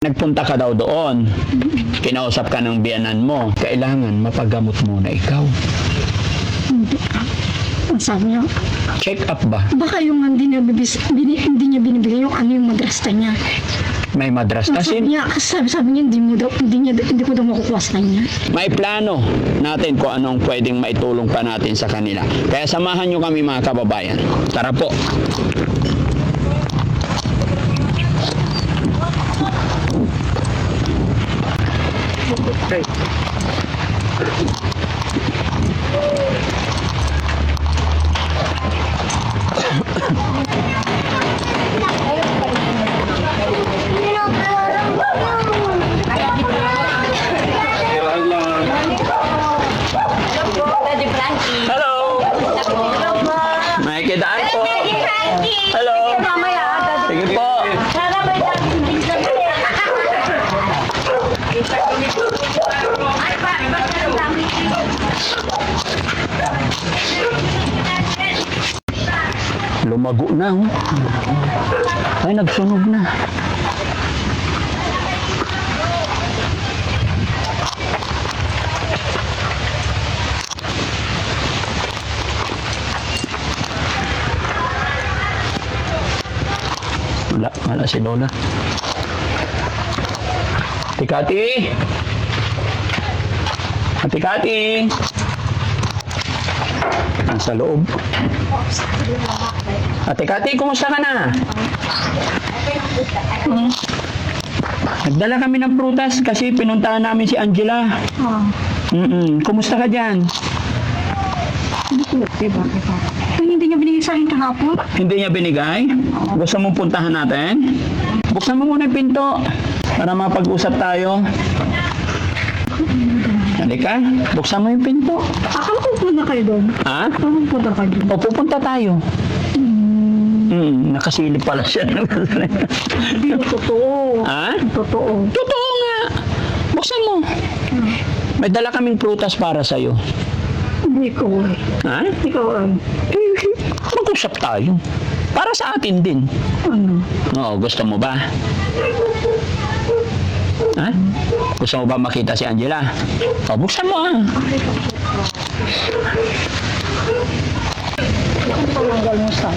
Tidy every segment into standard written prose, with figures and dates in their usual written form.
Nagpunta ka daw doon. Kinausap ka ng biyanan mo. Kailangan mapagamot muna ikaw. Hindi. Ang sabi niya, Check up ba? baka yung hindi niya binibigay yung ano yung madrasta niya. May madrasta Sabi niya, kasi sabi niya, hindi ko daw makukuha sa kanya. May plano natin kung anong pwedeng maitulong pa natin sa kanila. Kaya samahan nyo kami mga kababayan. Tara po. Okay. Hello. May kidaan po. Hello. Sige po. Lumago na, oh. Ay, nagsunog na. Wala si Lola. Ate Kati! Ate Kati! Nasa loob. Ate Kati, kumusta ka na? Nagdala kami ng prutas kasi pinuntahan namin si Angela. Kumusta ka dyan? Hindi niya binigay sa akin kahapon. Hindi niya binigay? Gusto mong puntahan natin? Buksan mo muna yung pinto para mapag-usap tayo. Halika, buksan mo yung pinto. Akala ko pupunta kayo doon. Ha? Akala ko pupunta kayo doon. O, pupunta tayo. Nakasilip pala siya. Hindi ko totoo. Ha? Totoo. Totoo nga. Buksan mo. May dala kaming prutas para sa'yo. Hindi ko eh. Ha? Ikaw Mag-usap tayo. Para sa atin din. ano? Oo, gusto mo ba? Ha? Gusto mo ba makita si Angela? O, buksan mo ah. Hindi ko nag-almusal.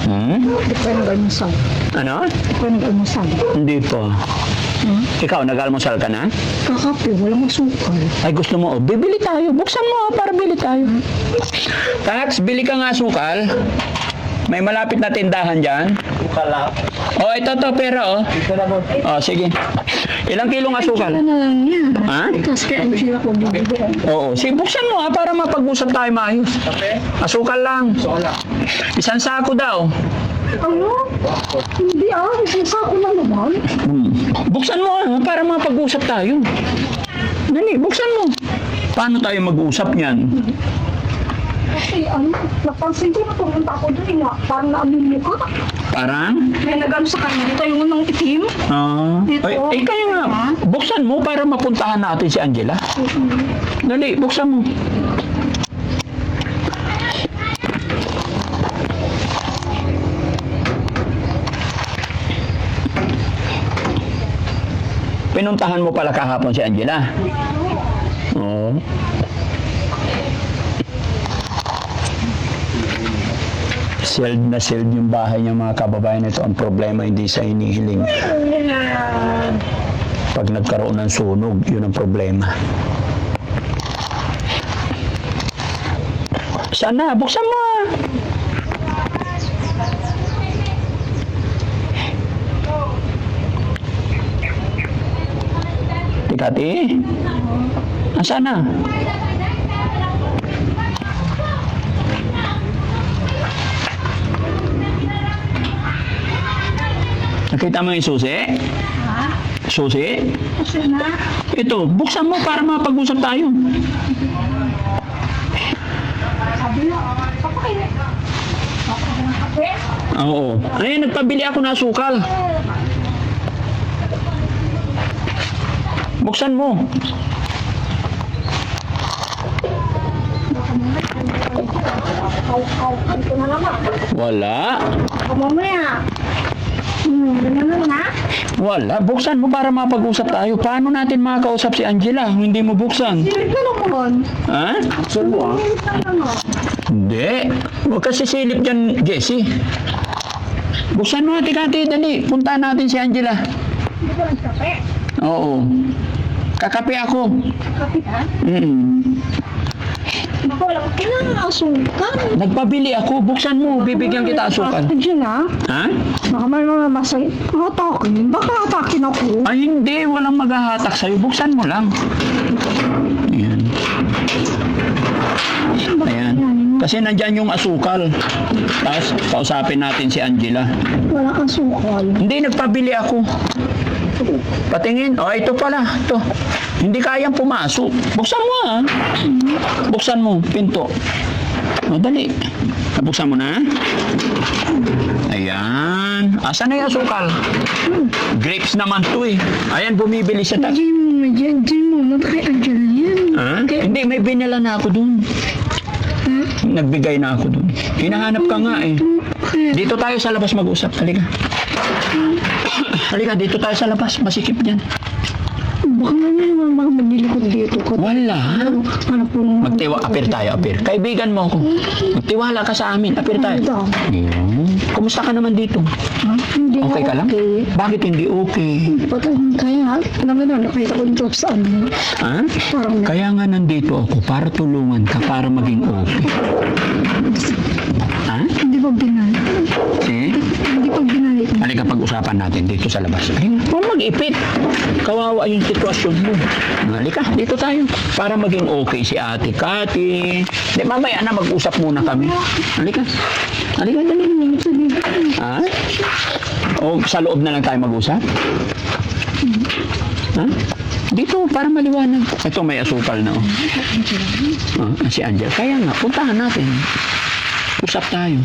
Hindi ko nag-almusal. Ano? Hindi ko nag-almusal. Hindi pa. Ikaw, nag-almusal ka na? Kakape, walang asukal. Ay, gusto mo, bibili tayo. Buksan mo para bili tayo. Tax, bili ka nga sukal. May malapit na tindahan dyan. Sukal lang? Oh, ito to, pera oh. Oh, sige. Ilang kilong asukal? Ano na lang yan. Ha? Tapos kaya hindi sila ko bibigyan. Oo, sige, buksan mo para mapag-usap tayo maayos. Asukal lang. Isang sako daw. Ano? Hindi isang sako lang naman. Buksan mo para mapag-usap tayo. Dali, buksan mo. Paano tayo mag-usap niyan? Kasi napansin ko na pumunta ako doon nga. Parang naamin mo ka. Parang? May nag-ano sa kanya. Dito yung unang itim. Dito. Ay, kaya nga. Buksan mo para mapuntahan natin si Angela. Dali, buksan mo. Pinuntahan mo pala kahapon si Angela. Oo. Sealed na sealed yung bahay niya mga kababayan. Ito ang problema, hindi sa inihiling. Pag nagkaroon ng sunog, yun ang problema. Sana, buksan mo ah. Tikati? Asan na? Nakita mo yung susi? Ha? Susi? Kasi na. Ito, buksan mo para mapag-usap tayo. Sabi na. Kapakain. Kapakain ng kape. Oo. Ay, nagpabili ako na sukal. Buksan mo. Ito na naman. Wala. Mamaya. Ganun na? Wala. Buksan mo para mapag-usap tayo. Paano natin makakausap si Angela kung hindi mo buksan? Silip ka naman. Ha? Silip ka naman. Hindi. Huwag kasi silip dyan, Jessie. Buksan mo, Kati, dali. Puntahan natin si Angela. Hindi ko nagkape. Oo. Kakape ako. Kape ka? Baka wala ka kailangan asukal. Nagpabili ako. Buksan mo. Bibigyan kita asukal. Diyan na. Ha? Baka may mga masay. Hatakin. Baka hatakin ako. Ay, hindi. Walang maghahatak sa'yo. Buksan mo lang. Ayan. Ayan. Kasi nandyan yung asukal. Tapos, kausapin natin si Angela. Wala asukal. Hindi, nagpabili ako. Patingin. Oh, ito pala. Ito. Hindi kayang pumasok. Buksan mo ha. Buksan mo. Pinto. O, dali. Buksan mo na. Ayan. Asan na yung asukal? Grapes naman to eh. Ayan, bumibili sa tax. Diyan mo. Kay Angela yan. Ha? Hindi, may binila na ako dun. Nagbigay na ako dun. Hinahanap ka nga eh. Dito tayo sa labas mag-usap. Halika. Halika, dito tayo sa labas. Masikip dyan. Baka naman mga manilikod dito ka. Wala. Ano po nung... Apir tayo, apir. Kaibigan mo ako. Magtiwala ka sa amin. Apir tayo. Yun. Kumusta ka naman dito? Ha? Hindi Okay ka lang? okay. Bakit hindi okay? Kaya, naman nakita ko yung sa ano. Ha? Parang Kaya nga nandito ako para tulungan ka para maging okay. Ha? hindi pa binalik. Eh? Hindi pa binalik. Halika, pag-usapan natin dito sa labas. Halika, huwag mag-ipit. Kawawa yung sitwasyon mo. Halika, dito tayo. Para maging okay si Ate Kati. Di, mamaya na mag-usap muna kami. Halika. Halika, dali. Ha? O sa loob na lang tayo mag-usap? Ha? Dito, para maliwanag. Ito, may asukal na. Si Angel. Kaya nga, puntahan natin. Usap tayo.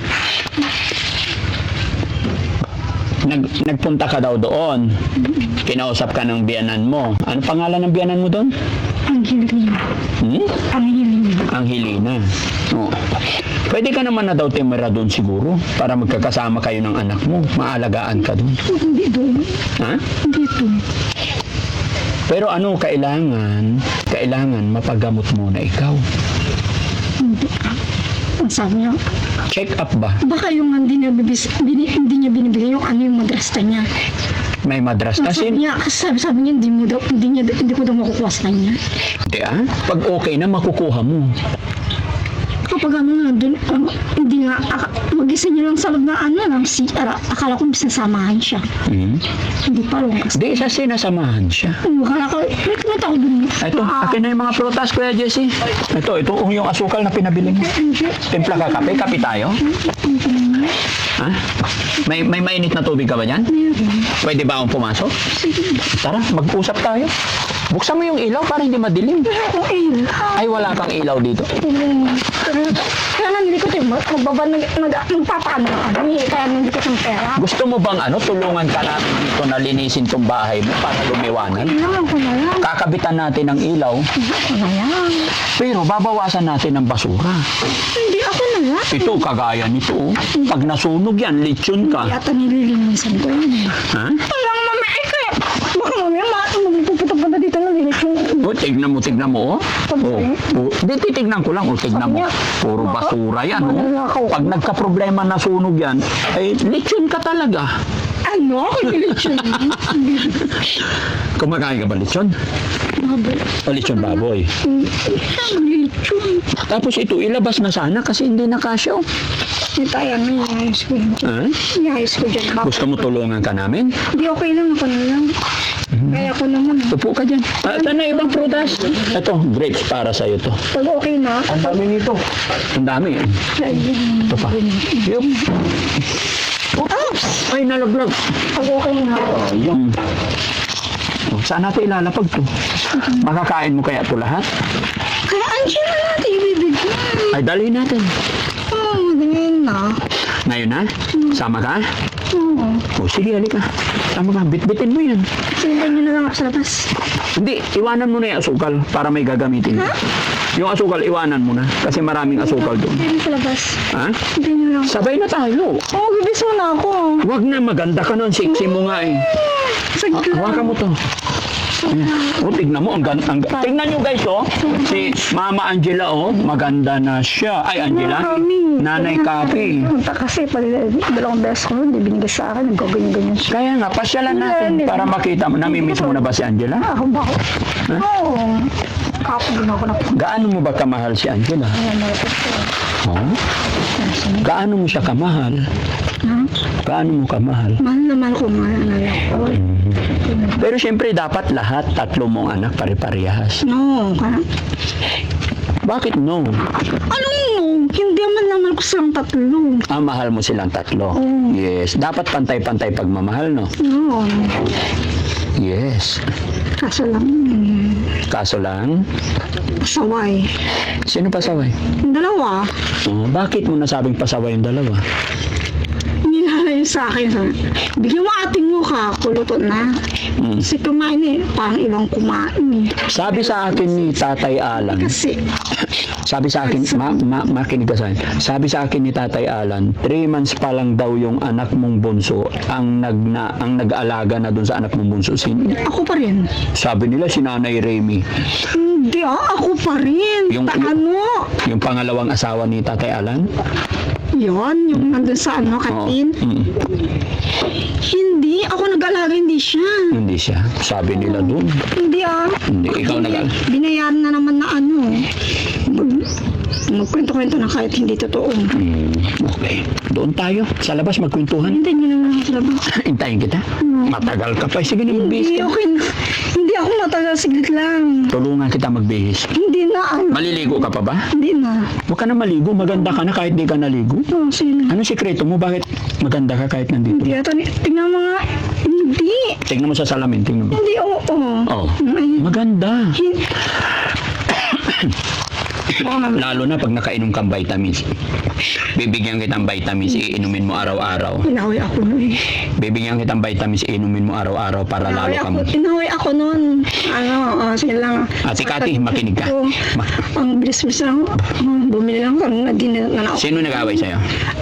Nagpunta ka daw doon. Kinausap ka ng biyanan mo. Ano pangalan ng biyanan mo doon? Angelina. Angelina. Angelina. Oh. Pwede ka naman na daw timira doon siguro para magkakasama kayo ng anak mo. Maalagaan ka doon. Hindi doon. Ha? Dito. Pero ano, kailangan mapagamot muna ikaw. Hindi. Ang sabi niya, Check up ba? baka yung hindi niya binibigay yung ano yung madrasta niya. May madrasta Sabi niya, kasi sabi niya, hindi ko daw makukuha sa kanya. Hindi Pag okay na, makukuha mo. Kapag ano nga, dun, hindi nga, mag-isa niya lang sa loob na ano lang, akala ko sinasamahan siya. Hindi pa lang kasi. Di isa sinasamahan siya. Akala ko, may kumita ko dun. Ito, akin na yung mga prutas, Kuya Jesse. Ito yung asukal na pinabili mo. Timpla ka kape? Kape tayo? Ha? May mainit na tubig ka ba dyan? Pwede ba akong pumasok? Sige. Tara, mag-usap tayo. Buksan mo yung ilaw para hindi madilim. Ako ilaw. Ay, wala kang ilaw dito. Kaya nandito ko magpapaano kami. Kaya nandito ko ng pera. Gusto mo bang tulungan ka namin dito na linisin tong bahay mo para lumiwanag? Kailangan ko na lang. Kakabitan natin ng ilaw, Ako na lang. pero babawasan natin ng basura. Hindi ako na lang. Ito, kagaya nito. Pag nasunog yan, lechon ka. Yata nililinisan ko yun. Ha? Kailangan mami, ay kaya. Baka mami, magpupunta dito na linisin. O, tignan mo, oh. Di, titignan ko lang, tignan mo. Puro basura yan, oh. Pag nagka-problema na sunog yan, ay, lechon ka talaga. Ano? Ako nilitsyon. Kumakain ka ba lechon? O, lechon baboy. Nilitsyon. Tapos ito, ilabas na sana kasi hindi na kasya, oh. Ito, ayan, iayos ko yun. Ha? Iayos ko dyan. Baka. Gusto mo tulungan ka namin? Hindi, okay lang ako na lang. Kaya ko naman. Upo ka dyan. Ito na ibang prutas. Ito, grapes para sa'yo to. Pag okay na. Ang dami nito. Ang dami. Ito pa. Yup. Oops! Ay, nalaglag. Pag okay na. Ayun. Saan natin ilalapag to? Makakain mo kaya to lahat? Kaya andyan na natin ibibigyan. Ay, dali natin. Ganyan na. Ngayon na? Sama ka? Oo. O, sige, halika. Sama ka. Bitbitin mo yan. Sindan nyo na lang ako sa labas. Hindi, iwanan mo na yung asukal para may gagamitin. Yung asukal, iwanan mo na. Kasi maraming asukal doon. Hindi sa labas. Ha? Hindi nyo lang. Sabay na tayo. Oo, bibis mo na ako. Huwag na, maganda ka nun. Sexy mo nga eh. Saglit. Hawakan mo to. Oh, tignan mo. Tignan nyo guys, oh. Si Mama Angela, oh. Maganda na siya. Ay, Angela. Nanay Kapi. Punta kasi, dalawang beses ko nun, di binigay sa akin, nagkaganyan-ganyan siya. Kaya nga, pasyalan natin para makita mo. Namimiss mo na ba si Angela? Ako ba ako? Oo. Kapag ako na po. Gaano mo ba kamahal si Angela? Ayan, malapit ko. Oh? Gaano mo siya kamahal? Ha? Gaano mo kamahal? Mahal na mahal ko nga, anak ko. Pero syempre dapat lahat, tatlo mong anak pare-parehas. No, Bakit no? anong no? Hindi man naman ko silang tatlo. Ah, mahal mo silang tatlo. Yes. Dapat pantay-pantay pagmamahal, no? No. Yes. Kaso lang, Kaso lang, pasaway. sino pasaway? Yung dalawa, Oh, bakit mo nasabing pasaway yung dalawa? nilalayo sa akin. Bigyan mo ating mukha, kuluto na. Kasi kumain eh, parang ibang kumain eh. Sabi sa akin ni Tatay Alan, Kasi, sabi sa akin, makinig ka sa akin. Sabi sa akin ni Tatay Alan, 3 months pa lang daw yung anak mong bunso ang nag-aalaga na dun sa anak mong bunso. ako pa rin. Sabi nila si Nanay Remy, Hindi ako pa rin. Ano? yung pangalawang asawa ni Tatay Alan. Yon, yung nandun sa Oo. kantin. Hindi, ako nag-alaga, hindi siya. Hindi siya. Sabi nila dun. Hindi Hindi, ikaw nag-aalaga. Binayaran na naman na magkwento-kwento na kahit hindi totoo. Okay. Doon tayo. Sa labas magkwentuhan. Hindi nyo naman ako sa labas. Hintayin kita. Matagal ka pa. Sige na magbihis Hindi, ka. okay na. Hindi ako matagal, siglit lang. Tulungan kita magbihis. Hindi na, Maliligo ka pa ba? Hindi na. Huwag ka na maligo. Maganda ka na kahit di ka naligo. Oo, sige na. Anong sikreto mo? Bakit maganda ka kahit nandito? Hindi, tingnan mo nga. Hindi. Tingnan mo sa salamin. Tingnan mo. Hindi, oo. Oh. Ay, Maganda. baka mamaya. Lalo na pag nakainom kang vitamins. Bibigyan kitang vitamins, iinumin mo araw-araw. Inawi ako nun eh. Bibigyan kitang vitamins, iinumin mo araw-araw para lalo kang... Inawi ako nun. Sige lang. Ate Kati, makinig ka. Oo. Ang bilis-bilis lang. Bumili lang kami na din na ako. Sino nag-away sa'yo?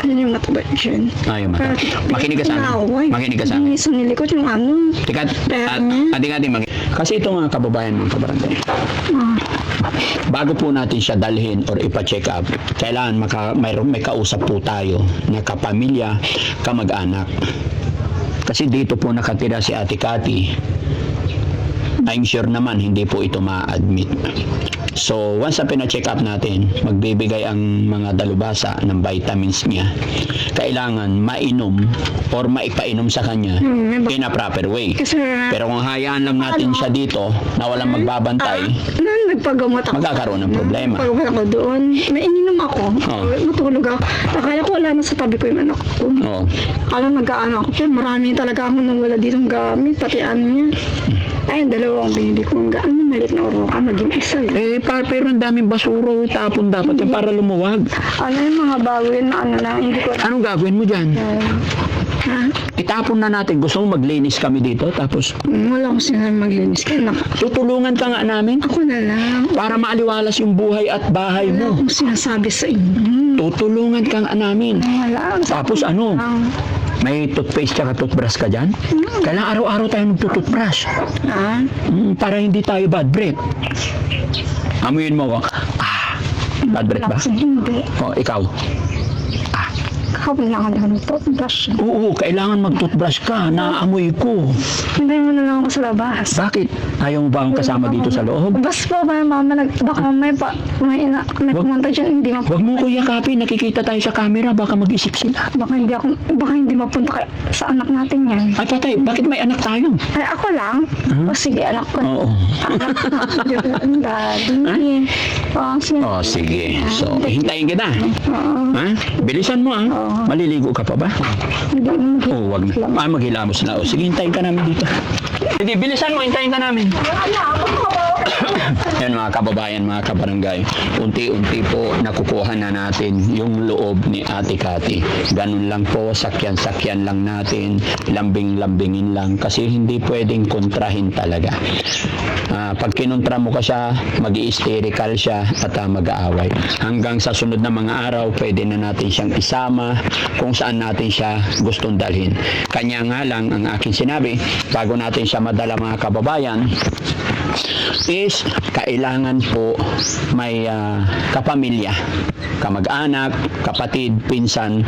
Ano yung mataba dyan? Ayaw mata. Makinig ka sa akin. Makinig ka sa akin. Minsan nilikot yung ano. Ate Kati, kasi ito mga kababayan mga kabarangay. Bago po natin siya dalhin or ipa-check up, kailangan may kausap po tayo na kapamilya, kamag-anak. Kasi dito po nakatira si Ate Kati. I'm sure naman hindi po ito ma-admit. So, once na pina-check up natin, magbibigay ang mga dalubhasa ng vitamins niya. Kailangan mainom or maipainom sa kanya in a proper way. Kasi, Pero kung hayaan lang natin siya dito na walang magbabantay, nagpagamot ako. magkakaroon ng problema. Pagpagamot ako doon. May ininom ako. Oo. Matulog ako. Akala ko wala na sa tabi ko yung anak ko. Oo. Akala nag-ano ako. Pero marami talaga ako nang wala ditong gamit. Pati ano niya. Ay, dalawang binili ko. Ang gaano, malit na oro ka. Maging isa eh. Pero ang daming basura, tapon dapat yan para lumuwag. Ano yung mga bago yun na ano lang. Hindi ko Anong gagawin mo dyan? ha? Itapon na natin. Gusto mo maglinis kami dito, tapos Wala akong sinabi maglinis. Kaya tutulungan ka nga namin ako na lang. para maaliwalas yung buhay at bahay Wala mo. akong sinasabi sa inyo. Tutulungan ka nga namin. Wala. Tapos ano? May toothpaste tsaka toothbrush ka dyan? Kailangan araw-araw tayo nagtutoothbrush. Ha? Para hindi tayo bad breath. Amuyin mo. Bad breath ba? Hindi. O, ikaw. Kailangan ako ng toothbrush. Oo, kailangan mag-toothbrush ka. Naamoy ko. Hindi mo na lang ako sa labas. Bakit? Ayaw mo ba akong kasama dito sa loob? Bas po ba, mama, baka may pumunta dyan, hindi Huwag mo ko yakapin. Nakikita tayo sa camera. Baka mag-isip sila. baka hindi mapunta sa anak natin yan. Ay, patay. Bakit may anak tayo? Ay, ako lang? O sige, anak ko. Oo. Anak ko. Daddy. Sige. Oh, sige. So, hintayin kita. Oo. Ha? Bilisan mo, Maliligo ka pa ba? Hindi naman. Oo, wag na. Maghilamos na. O, sige, hintayin ka namin dito. Sige, bilisan mo. Hintayin ka namin. Wala, ako. Yan mga kababayan, mga kabarangay, unti-unti po nakukuha na natin yung loob ni Ate Cathy. Ganun lang po, sakyan-sakyan lang natin, lambing-lambingin lang kasi hindi pwedeng kontrahin talaga. Pag kinontra mo ka siya, mag-i-hysterical siya at mag-aaway. Hanggang sa sunod na mga araw, pwede na natin siyang isama kung saan natin siya gustong dalhin. Kanya nga lang ang aking sinabi, bago natin siya madala mga kababayan, is kailangan po may kapamilya, kamag-anak, kapatid, pinsan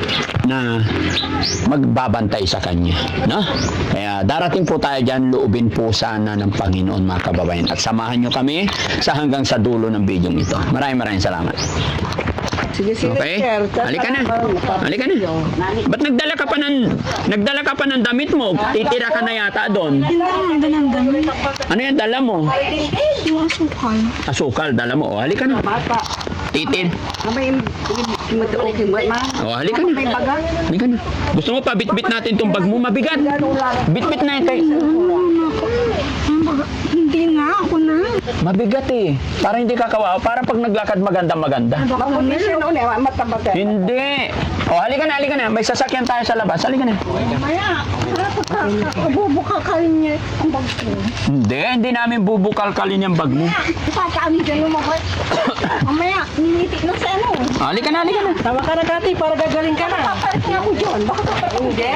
na magbabantay sa kanya, no? Kaya darating po tayo dyan, loobin po sana ng Panginoon mga kababayan, at samahan nyo kami sa hanggang sa dulo ng video ito. Maraming salamat. Sige, Okay? sir. Halika na. Halika na. Ba't nagdala ka pa ng damit mo? Titira ka na yata doon. Hindi naman danang Ano yan dala mo? yung asukal. Asukal, dala mo. O, halika na. Bata. Titin. May kimutuok yung ma. O, halika na. May baga. Halika na. Gusto mo pa bitbit natin tong bag mo? Mabigat. Bitbit na ito. Hindi nga ako na. Mabigat eh. Para hindi ka kawawa. Para pag naglakad maganda. Mapunisyon noon eh, matabag. Hindi. O, halika na. May sasakyan tayo sa labas. Halika na. Mamaya, bubuka ka niya ang bag ko. Hindi namin bubukal-kalin yung bag mo. Ipataami dyan yung mga. Mamaya, niniti na sa ano. Halika na. Tama ka na, Kati, para gagaling ka na. Papalit niya ako dyan. Baka papalit. Hindi.